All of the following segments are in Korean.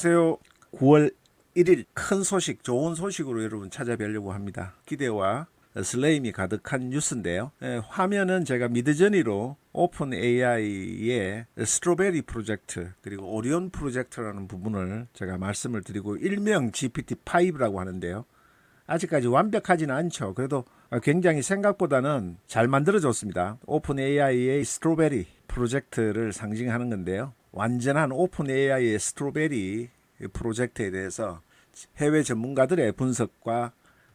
안녕하세요. 9월 1일 큰 소식, 좋은 소식으로 여러분 찾아뵈려고 합니다. 기대와 설레임이 가득한 뉴스인데요. 화면은 제가 미드저니로 오픈 AI의 스트로베리 프로젝트 그리고 오리온 프로젝트라는 부분을 제가 말씀을 드리고 일명 GPT-5라고 하는데요. 아직까지 완벽하지는 않죠. 그래도 굉장히 생각보다는 잘 만들어졌습니다. 오픈 AI의 스트로베리 프로젝트를 상징하는 건데요. 완전한 오픈 AI의 스트로베리 프로젝트에 대해서 해외 전문가들의 분석과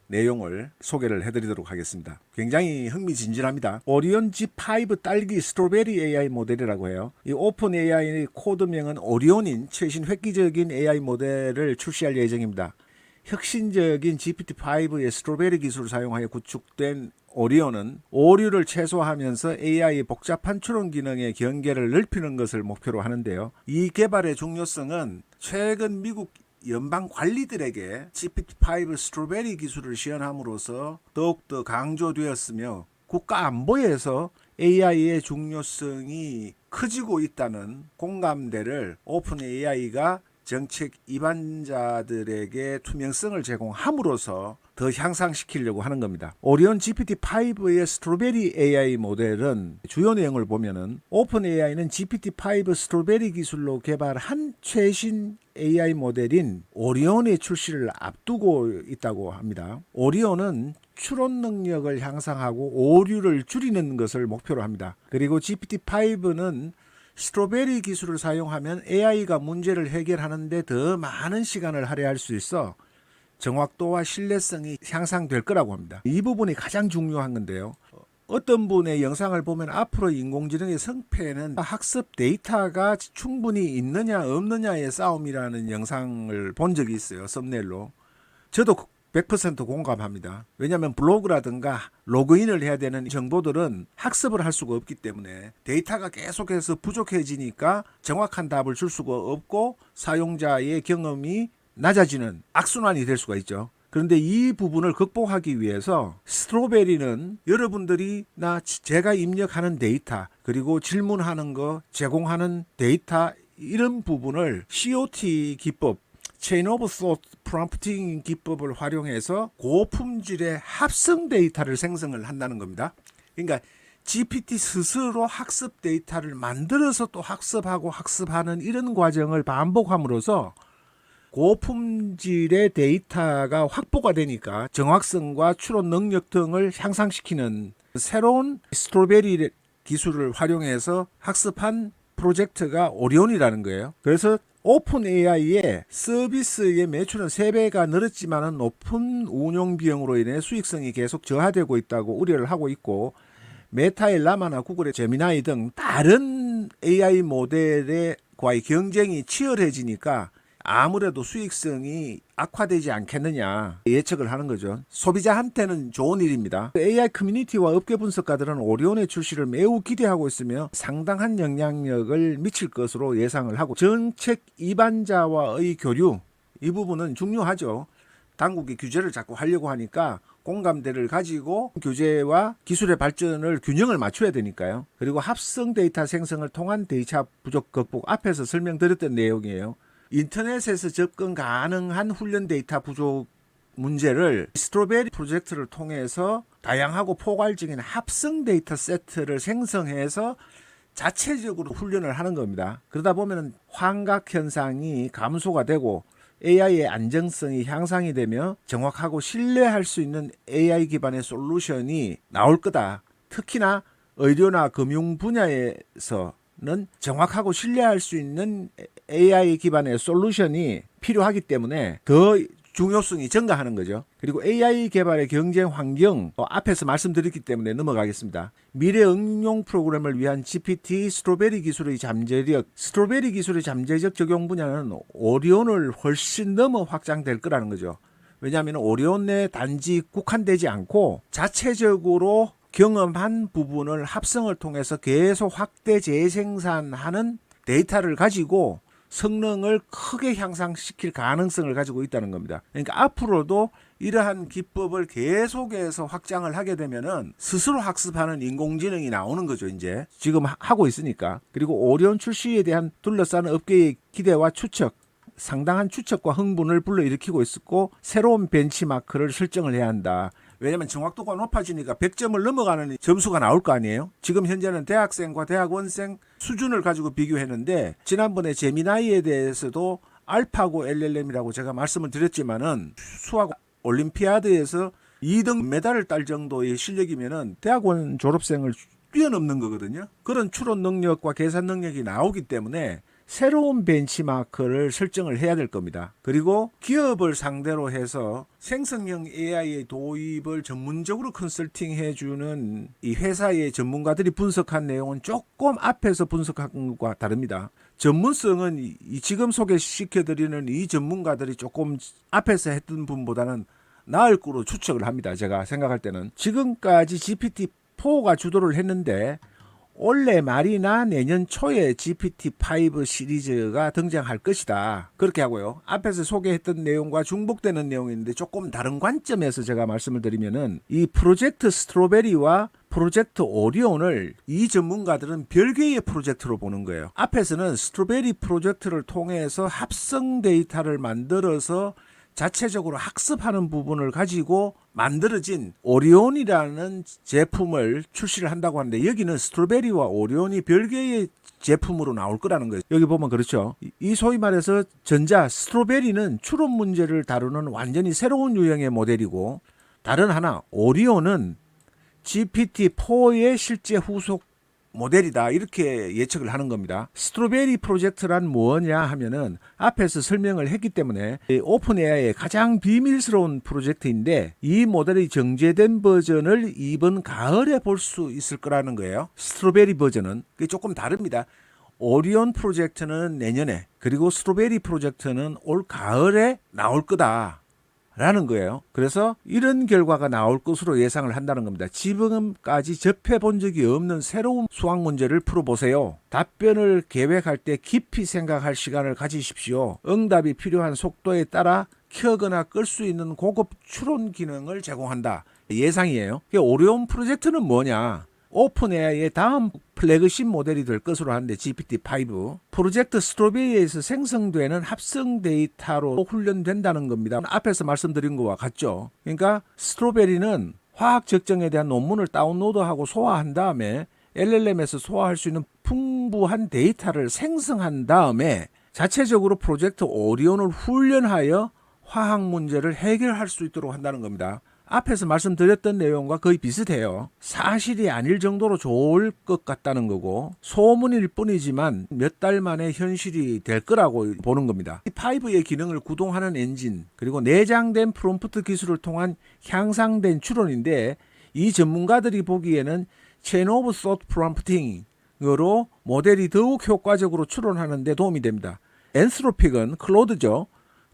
내용을 소개를 해드리도록 하겠습니다. 굉장히 흥미진진합니다. 오리온 G5 딸기 스트로베리 AI 모델이라고 해요. 이 오픈 AI의 코드명은 오리온인 최신 획기적인 AI 모델을 출시할 예정입니다. 혁신적인 GPT-5의 스트로베리 기술을 사용하여 구축된 오리온은 오류를 최소화하면서 AI의 복잡한 추론 기능의 경계를 넓히는 것을 목표로 하는데요. 이 개발의 중요성은 최근 미국 연방 관리들에게 GPT-5 스트로베리 기술을 시연함으로써 더욱더 강조되었으며 국가 안보에서 AI의 중요성이 커지고 있다는 공감대를 오픈 AI가 정책 입안자들에게 투명성을 제공함으로써 더 향상시키려고 하는 겁니다. 오리온 GPT-5의 스트로베리 AI 모델은 주요 내용을 보면은 오픈 AI는 GPT-5 스트로베리 기술로 개발한 최신 AI 모델인 오리온의 출시를 앞두고 있다고 합니다. 오리온은 추론 능력을 향상하고 오류를 줄이는 것을 목표로 합니다. 그리고 GPT-5는 스트로베리 기술을 사용하면 AI가 문제를 해결하는데 더 많은 시간을 할애할 수 있어 정확도와 신뢰성이 향상될 거라고 합니다. 이 부분이 가장 중요한 건데요. 어떤 분의 영상을 보면 앞으로 인공지능의 성패는 학습 데이터가 충분히 있느냐 없느냐의 싸움이라는 영상을 본 적이 있어요. 썸네일로. 저도 100% 공감합니다. 왜냐하면 블로그라든가 로그인을 해야 되는 정보들은 학습을 할 수가 없기 때문에 데이터가 계속해서 부족해지니까 정확한 답을 줄 수가 없고 사용자의 경험이 낮아지는 악순환이 될 수가 있죠. 그런데 이 부분을 극복하기 위해서 스트로베리는 여러분들이나 제가 입력하는 데이터 그리고 질문하는 거 제공하는 데이터 이런 부분을 COT 기법 체인 오브 소 프롬프팅 기법을 활용해서 고품질의 합성 데이터를 생성을 한다는 겁니다. 그러니까 GPT 스스로 학습 데이터를 만들어서 또 학습하고 학습하는 이런 과정을 반복함으로써 고품질의 데이터가 확보가 되니까 정확성과 추론 능력 등을 향상시키는 새로운 스트로베리 기술을 활용해서 학습한 프로젝트가 오리온이라는 거예요. 그래서 오픈 AI의 서비스의 매출은 3배가 늘었지만 높은 운용 비용으로 인해 수익성이 계속 저하되고 있다고 우려를 하고 있고 메타의 라마나 구글의 제미나이 등 다른 AI 모델과의 경쟁이 치열해지니까 아무래도 수익성이 악화되지 않겠느냐 예측을 하는 거죠. 소비자한테는 좋은 일입니다. AI 커뮤니티와 업계 분석가들은 오리온의 출시를 매우 기대하고 있으며 상당한 영향력을 미칠 것으로 예상을 하고 정책 입안자와의 교류 이 부분은 중요하죠. 당국이 규제를 자꾸 하려고 하니까 공감대를 가지고 규제와 기술의 발전을 균형을 맞춰야 되니까요. 그리고 합성 데이터 생성을 통한 데이터 부족 극복 앞에서 설명드렸던 내용이에요. 인터넷에서 접근 가능한 훈련 데이터 부족 문제를 스트로베리 프로젝트를 통해서 다양하고 포괄적인 합성 데이터 세트를 생성해서 자체적으로 훈련을 하는 겁니다. 그러다 보면 환각 현상이 감소가 되고 AI의 안정성이 향상이 되며 정확하고 신뢰할 수 있는 AI 기반의 솔루션이 나올 거다. 특히나 의료나 금융 분야에서는 정확하고 신뢰할 수 있는 AI 기반의 솔루션이 필요하기 때문에 더 중요성이 증가하는 거죠. 그리고 AI 개발의 경쟁 환경 앞에서 말씀드렸기 때문에 넘어가겠습니다. 미래 응용 프로그램을 위한 GPT 스트로베리 기술의 잠재력, 스트로베리 기술의 잠재적 적용 분야는 오리온을 훨씬 넘어 확장될 거라는 거죠. 왜냐하면 오리온에 단지 국한되지 않고 자체적으로 경험한 부분을 합성을 통해서 계속 확대 재생산하는 데이터를 가지고 성능을 크게 향상시킬 가능성을 가지고 있다는 겁니다. 그러니까 앞으로도 이러한 기법을 계속해서 확장을 하게 되면은 스스로 학습하는 인공지능이 나오는 거죠. 이제 지금 하고 있으니까. 그리고 오리온 출시에 대한 둘러싼 업계의 기대와 추측 상당한 추측과 흥분을 불러일으키고 있었고 새로운 벤치마크를 설정을 해야 한다. 왜냐하면 정확도가 높아지니까 100점을 넘어가는 점수가 나올 거 아니에요. 지금 현재는 대학생과 대학원생 수준을 가지고 비교했는데 지난번에 제미나이에 대해서도 알파고 LLM이라고 제가 말씀을 드렸지만은 수학 올림피아드에서 2등 메달을 딸 정도의 실력이면은 대학원 졸업생을 뛰어넘는 거거든요. 그런 추론 능력과 계산 능력이 나오기 때문에 새로운 벤치마크를 설정을 해야 될 겁니다. 그리고 기업을 상대로 해서 생성형 AI의 도입을 전문적으로 컨설팅해주는 이 회사의 전문가들이 분석한 내용은 조금 앞에서 분석한 것과 다릅니다. 전문성은 지금 소개시켜드리는 이 전문가들이 조금 앞에서 했던 분보다는 나을 거로 추측을 합니다. 제가 생각할 때는 지금까지 GPT-4가 주도를 했는데 올해 말이나 내년 초에 GPT-5 시리즈가 등장할 것이다. 그렇게 하고요. 앞에서 소개했던 내용과 중복되는 내용인데 조금 다른 관점에서 제가 말씀을 드리면은 이 프로젝트 스트로베리와 프로젝트 오리온을 이 전문가들은 별개의 프로젝트로 보는 거예요. 앞에서는 스트로베리 프로젝트를 통해서 합성 데이터를 만들어서 자체적으로 학습하는 부분을 가지고 만들어진 오리온이라는 제품을 출시를 한다고 하는데 여기는 스트로베리와 오리온이 별개의 제품으로 나올 거라는 거예요. 여기 보면 그렇죠. 이 소위 말해서 전자 스트로베리는 추론 문제를 다루는 완전히 새로운 유형의 모델이고 다른 하나 오리온은 GPT-4의 실제 후속 모델이다 이렇게 예측을 하는 겁니다. 스트로베리 프로젝트란 뭐냐 하면은 앞에서 설명을 했기 때문에 오픈 AI의 가장 비밀스러운 프로젝트인데 이 모델이 정제된 버전을 이번 가을에 볼 수 있을 거라는 거예요. 스트로베리 버전은 그게 조금 다릅니다. 오리온 프로젝트는 내년에 그리고 스트로베리 프로젝트는 올 가을에 나올 거다 라는 거예요. 그래서 이런 결과가 나올 것으로 예상을 한다는 겁니다. 지금까지 접해본 적이 없는 새로운 수학 문제를 풀어보세요. 답변을 계획할 때 깊이 생각할 시간을 가지십시오. 응답이 필요한 속도에 따라 켜거나 끌 수 있는 고급 추론 기능을 제공한다. 예상이에요. 오리온 프로젝트는 뭐냐? 오픈 AI의 다음 플래그십 모델이 될 것으로 하는데 GPT-5 프로젝트 스트로베리에서 생성되는 합성 데이터로 훈련된다는 겁니다. 앞에서 말씀드린 것과 같죠. 그러니까 스트로베리는 화학 적정에 대한 논문을 다운로드하고 소화한 다음에 LLM에서 소화할 수 있는 풍부한 데이터를 생성한 다음에 자체적으로 프로젝트 오리온을 훈련하여 화학 문제를 해결할 수 있도록 한다는 겁니다. 앞에서 말씀드렸던 내용과 거의 비슷해요. 사실이 아닐 정도로 좋을 것 같다는 거고 소문일 뿐이지만 몇 달 만에 현실이 될 거라고 보는 겁니다. 이 5의 기능을 구동하는 엔진 그리고 내장된 프롬프트 기술을 통한 향상된 추론인데 이 전문가들이 보기에는 체인 오브 소트 프롬프팅으로 모델이 더욱 효과적으로 추론하는 데 도움이 됩니다. 엔스로픽은 클로드죠.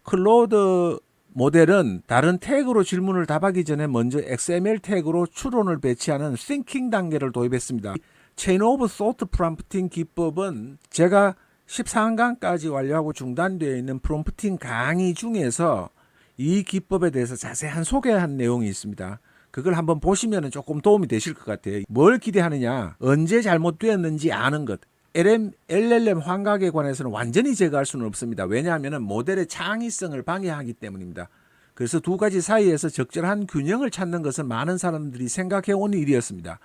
클로드 모델은 다른 태그로 질문을 답하기 전에 먼저 XML 태그로 추론을 배치하는 thinking 단계를 도입했습니다. Chain of Thought 프롬프팅 기법은 제가 14강까지 완료하고 중단되어 있는 프롬프팅 강의 중에서 이 기법에 대해서 자세한 소개한 내용이 있습니다. 그걸 한번 보시면 조금 도움이 되실 것 같아요. 뭘 기대하느냐, 언제 잘못되었는지 아는 것. LLM 환각에 관해서는 완전히 제거할 수는 없습니다. 왜냐하면 모델의 창의성을 방해하기 때문입니다. 그래서 두 가지 사이에서 적절한 균형을 찾는 것은 많은 사람들이 생각해온 일이었습니다.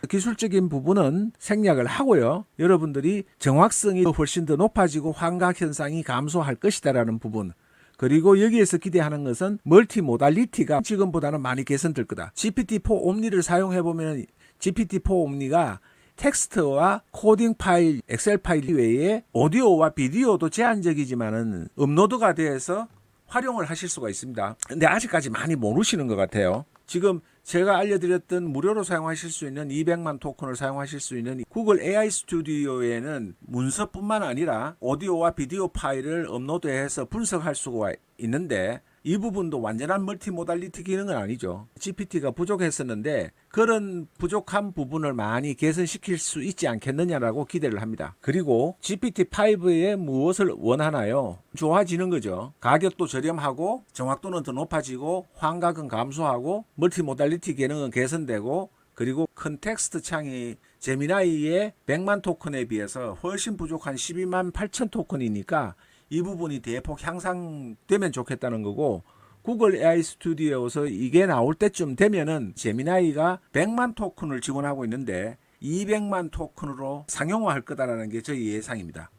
기술적인 부분은 생략을 하고요. 여러분들이 정확성이 훨씬 더 높아지고 환각 현상이 감소할 것이다라는 부분. 그리고 여기에서 기대하는 것은 멀티모달리티가 지금보다는 많이 개선될 거다. GPT-4 옴니를 사용해보면 GPT-4 옴니가 텍스트와 코딩 파일, 엑셀 파일 외에 오디오와 비디오도 제한적이지만은 업로드가 돼서 활용을 하실 수가 있습니다. 근데 아직까지 많이 모르시는 것 같아요. 지금 제가 알려드렸던 무료로 사용하실 수 있는 200만 토큰을 사용하실 수 있는 구글 AI 스튜디오에는 문서뿐만 아니라 오디오와 비디오 파일을 업로드해서 분석할 수가 있는데 이 부분도 완전한 멀티모달리티 기능은 아니죠. GPT가 부족했었는데 그런 부족한 부분을 많이 개선시킬 수 있지 않겠느냐라고 기대를 합니다. 그리고 GPT-5에 무엇을 원하나요? 좋아지는 거죠. 가격도 저렴하고 정확도는 더 높아지고 환각은 감소하고 멀티모달리티 기능은 개선되고 그리고 컨텍스트 창이 제미나이의 100만 토큰에 비해서 훨씬 부족한 12만 8천 토큰이니까 이 부분이 대폭 향상되면 좋겠다는 거고, 구글 AI 스튜디오에서 이게 나올 때쯤 되면은 제미나이가 100만 토큰을 지원하고 있는데 200만 토큰으로 상용화할 거다라는 게 저희 예상입니다.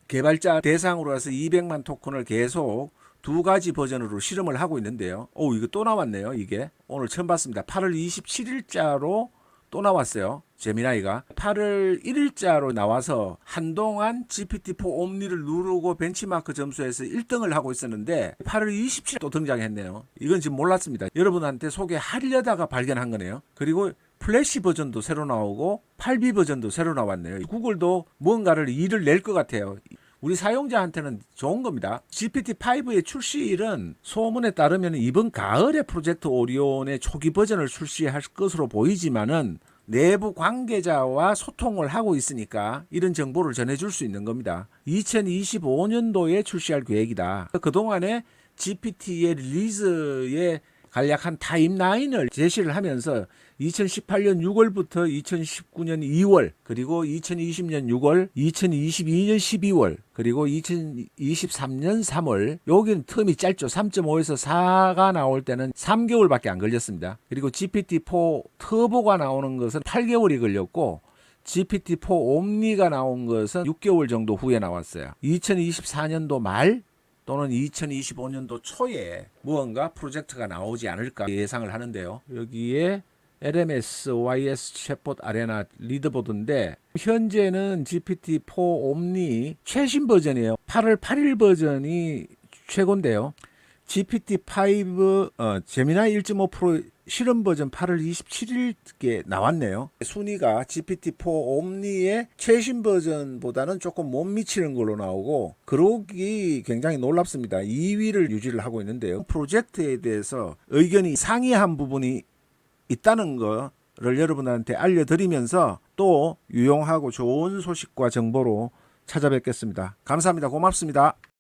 개발자 대상으로 해서 200만 토큰을 계속 두 가지 버전으로 실험을 하고 있는데요. 오, 이거 또 나왔네요. 이게 오늘 처음 봤습니다. 8월 27일자로 또 나왔어요. 제미나이가 8월 1일자로 나와서 한동안 GPT-4 옴니를 누르고 벤치마크 점수에서 1등을 하고 있었는데 8월 27일 또 등장했네요. 이건 지금 몰랐습니다. 여러분한테 소개하려다가 발견한 거네요. 그리고 플래시 버전도 새로 나오고 8B 버전도 새로 나왔네요. 구글도 뭔가를 일을 낼 것 같아요. 우리 사용자한테는 좋은 겁니다. GPT-5의 출시일은 소문에 따르면 이번 가을에 프로젝트 오리온의 초기 버전을 출시할 것으로 보이지만은 내부 관계자와 소통을 하고 있으니까 이런 정보를 전해줄 수 있는 겁니다. 2025년도에 출시할 계획이다. 그동안에 GPT의 릴리즈에 간략한 타임라인을 제시를 하면서 2018년 6월부터 2019년 2월, 그리고 2020년 6월, 2022년 12월, 그리고 2023년 3월, 여기는 텀이 짧죠. 3.5에서 4가 나올 때는 3개월밖에 안 걸렸습니다. 그리고 GPT-4 터보가 나오는 것은 8개월이 걸렸고, GPT-4 옴니가 나온 것은 6개월 정도 후에 나왔어요. 2024년도 말 또는 2025년도 초에 무언가 프로젝트가 나오지 않을까 예상을 하는데요. 여기에 LMS, YS 챗봇 아레나 리더보드인데 현재는 GPT-4 옴니 최신 버전이에요. 8월 8일 버전이 최고인데요. GPT-5 제미나이 1.5 프로 실험 버전 8월 27일께 나왔네요. 순위가 GPT-4 옴니의 최신 버전보다는 조금 못 미치는 걸로 나오고, 그러기 굉장히 놀랍습니다. 2위를 유지를 하고 있는데요. 프로젝트에 대해서 의견이 상이한 부분이 있다는 거를 여러분한테 알려드리면서 또 유용하고 좋은 소식과 정보로 찾아뵙겠습니다. 감사합니다. 고맙습니다.